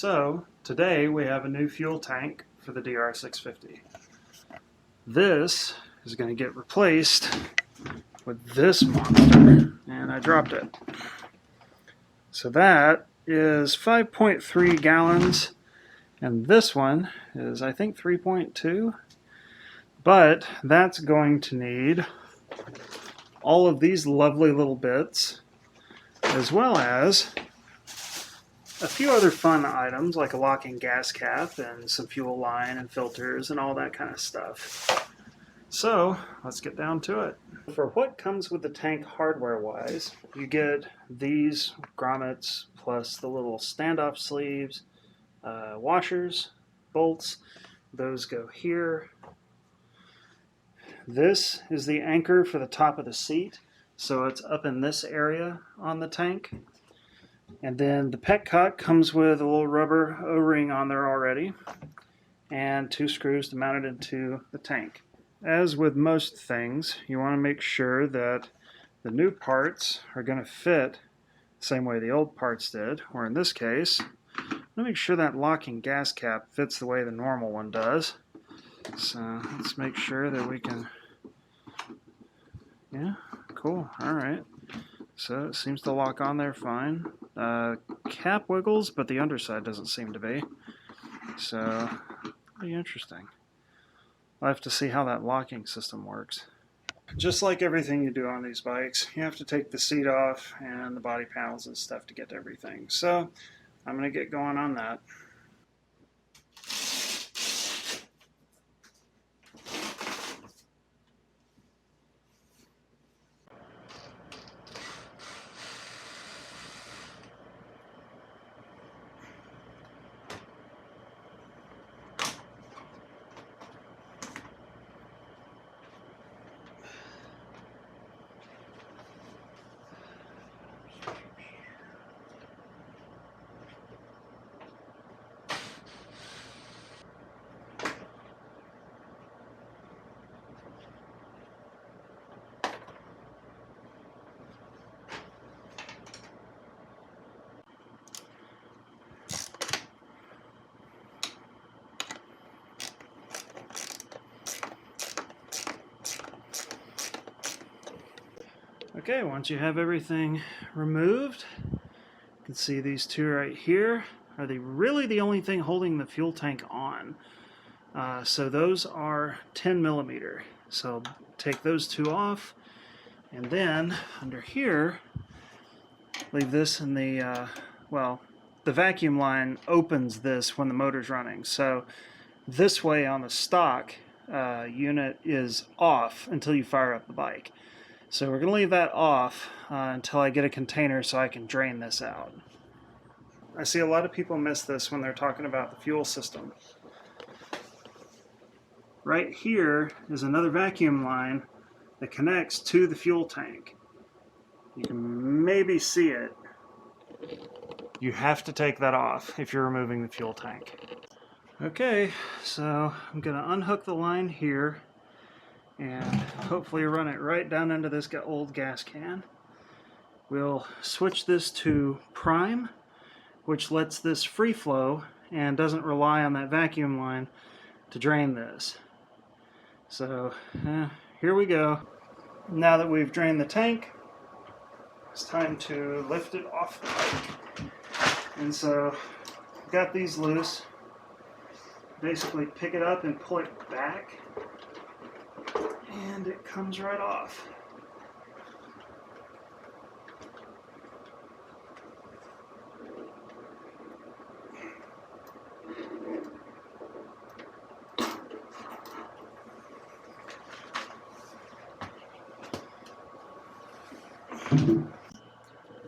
So today we have a new fuel tank for the DR650. This is going to get replaced with this monster, and I dropped it. So that is 5.3 gallons, and this one is I think 3.2, but that's going to need all of these lovely little bits, as well as a few other fun items like a locking gas cap and some fuel line and filters and all that kind of stuff. So let's get down to it. For what comes with the tank hardware-wise, you get these grommets plus the little standoff sleeves, washers, bolts. Those go here. This is the anchor for the top of the seat, so it's up in this area on the tank. And then the petcock comes with a little rubber O-ring on there already, and 2 screws to mount it into the tank. As with most things, you want to make sure that the new parts are going to fit the same way the old parts did, or in this case, make sure that locking gas cap fits the way the normal one does. So let's make sure that we can, yeah, cool, alright. So it seems to lock on there fine. Cap wiggles, but the underside doesn't seem to be. So, pretty interesting. I'll have to see how that locking system works. Just like everything you do on these bikes, you have to take the seat off and the body panels and stuff to get to everything. So, I'm going to get going on that. Okay, once you have everything removed, you can see these two right here are really the only thing holding the fuel tank on. So those are 10 millimeter. So take those two off, and then under here, leave this in the, well, the vacuum line opens this when the motor's running. So this way on the stock unit is off until you fire up the bike. So we're going to leave that off until I get a container so I can drain this out. I see a lot of people miss this when they're talking about the fuel system. Right here is another vacuum line that connects to the fuel tank. You can maybe see it. You have to take that off if you're removing the fuel tank. Okay, so I'm going to unhook the line here and hopefully run it right down into this old gas can. We'll switch this to prime, which lets this free flow and doesn't rely on that vacuum line to drain this. So here we go. Now that we've drained the tank, it's time to lift it off the bike. And so I've got these loose. Basically pick it up and pull it back, and it comes right off.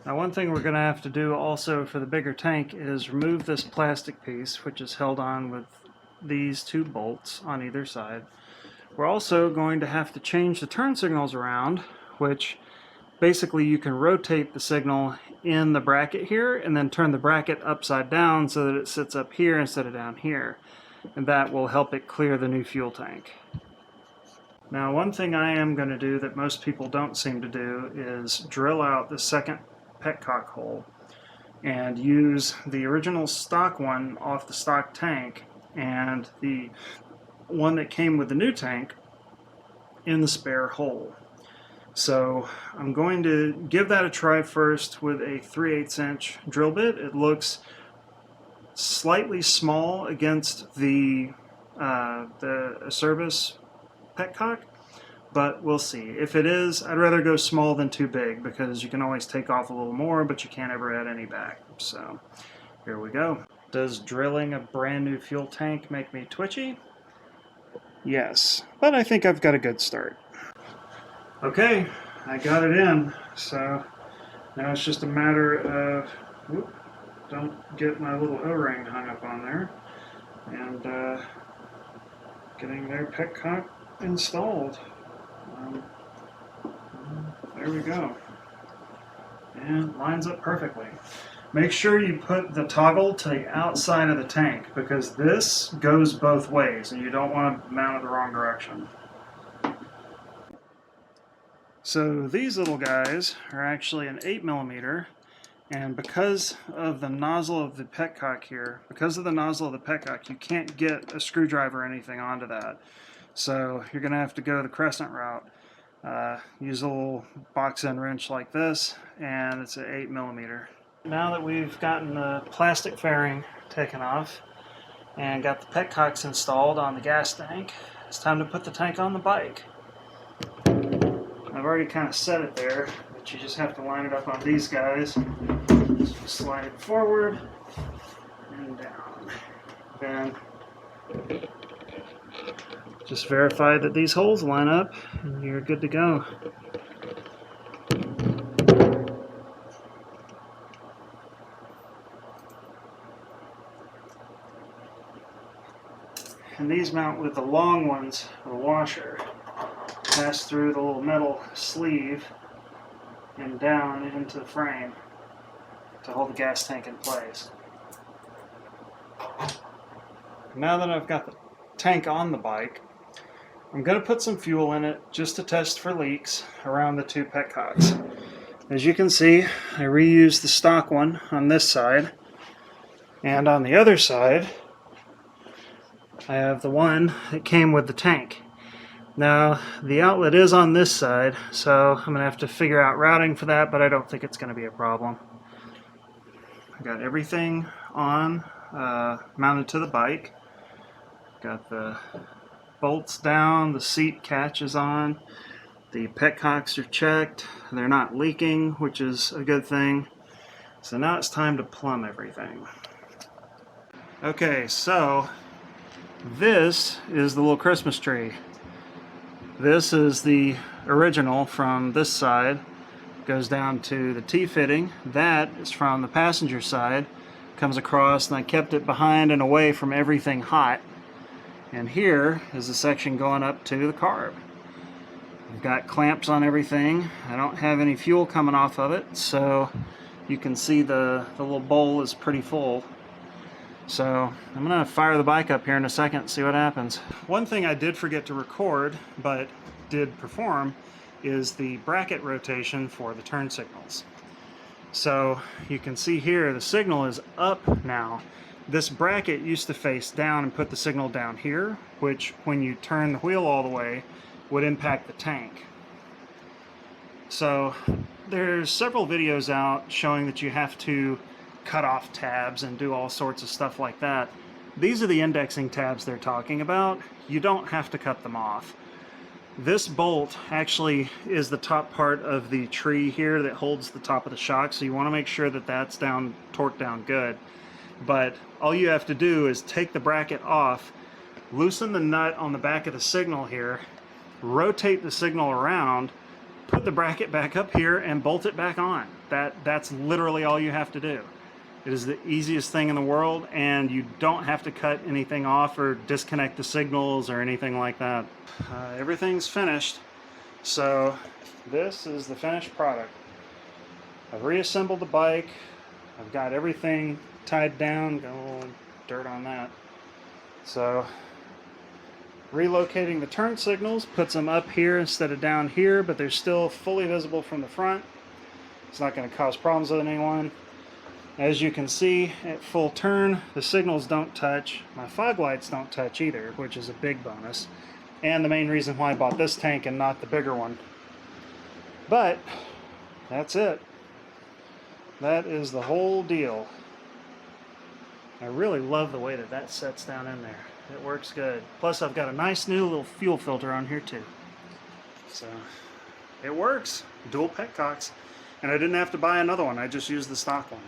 Now, one thing we're going to have to do also for the bigger tank is remove this plastic piece, which is held on with these 2 bolts on either side. We're also going to have to change the turn signals around, which basically you can rotate the signal in the bracket here and then turn the bracket upside down so that it sits up here instead of down here. And that will help it clear the new fuel tank. Now, one thing I am going to do that most people don't seem to do is drill out the second petcock hole. and use the original stock one off the stock tank and the one that came with the new tank in the spare hole. So I'm going to give that a try first with a 3/8 inch drill bit. It looks slightly small against the Acerbis petcock, but we'll see. If it is, I'd rather go small than too big, because you can always take off a little more, but you can't ever add any back. So here we go. Does drilling a brand new fuel tank make me twitchy? Yes, but I think I've got a good start. Okay, I got it in, so now it's just a matter of, whoop, don't get my little O-ring hung up on there, and getting their petcock installed. There we go. And lines up perfectly. Make sure you put the toggle to the outside of the tank, because this goes both ways and you don't want to mount it the wrong direction. So these little guys are actually an 8mm, and because of the nozzle of the petcock here, you can't get a screwdriver or anything onto that. So you're going to have to go the crescent route. Use a little box end wrench like this, and it's an 8mm. Now that we've gotten the plastic fairing taken off and got the petcocks installed on the gas tank, it's time to put the tank on the bike. I've already kind of set it there, but you just have to line it up on these guys. So slide it forward and down. Then just verify that these holes line up and you're good to go. And these mount with the long ones, the washer. Pass through the little metal sleeve and down into the frame to hold the gas tank in place. Now that I've got the tank on the bike, I'm going to put some fuel in it just to test for leaks around the two petcocks. As you can see, I reused the stock one on this side, and on the other side I have the one that came with the tank. Now, the outlet is on this side, so I'm going to have to figure out routing for that, but I don't think it's going to be a problem. I got everything on, mounted to the bike. Got the bolts down, the seat catch is on, the petcocks are checked, they're not leaking, which is a good thing. So now it's time to plumb everything. Okay, so this is the little Christmas tree. This is the original from this side. Goes down to the T-fitting. That is from the passenger side. Comes across, and I kept it behind and away from everything hot. And here is the section going up to the carb. I've got clamps on everything. I don't have any fuel coming off of it, so you can see the little bowl is pretty full. So I'm going to fire the bike up here in a second and see what happens. One thing I did forget to record, but did perform, is the bracket rotation for the turn signals. So you can see here the signal is up now. This bracket used to face down and put the signal down here, which when you turn the wheel all the way would impact the tank. So there's several videos out showing that you have to cut off tabs and do all sorts of stuff like that. These are the indexing tabs they're talking about. You don't have to cut them off. This bolt actually is the top part of the tree here that holds the top of the shock, so you want to make sure that that's down, torqued down good. But all you have to do is take the bracket off, loosen the nut on the back of the signal here, rotate the signal around, put the bracket back up here, and bolt it back on. That's literally all you have to do. It is the easiest thing in the world, and you don't have to cut anything off or disconnect the signals or anything like that. Everything's finished, so this is the finished product. I've reassembled the bike. I've got everything tied down. Got a little dirt on that. So relocating the turn signals puts them up here instead of down here, but they're still fully visible from the front. It's not going to cause problems with anyone. As you can see, at full turn, the signals don't touch. My fog lights don't touch either, which is a big bonus. And the main reason why I bought this tank and not the bigger one. But, that's it. That is the whole deal. I really love the way that that sets down in there. It works good. Plus, I've got a nice new little fuel filter on here too. So, it works. Dual petcocks. And I didn't have to buy another one. I just used the stock one.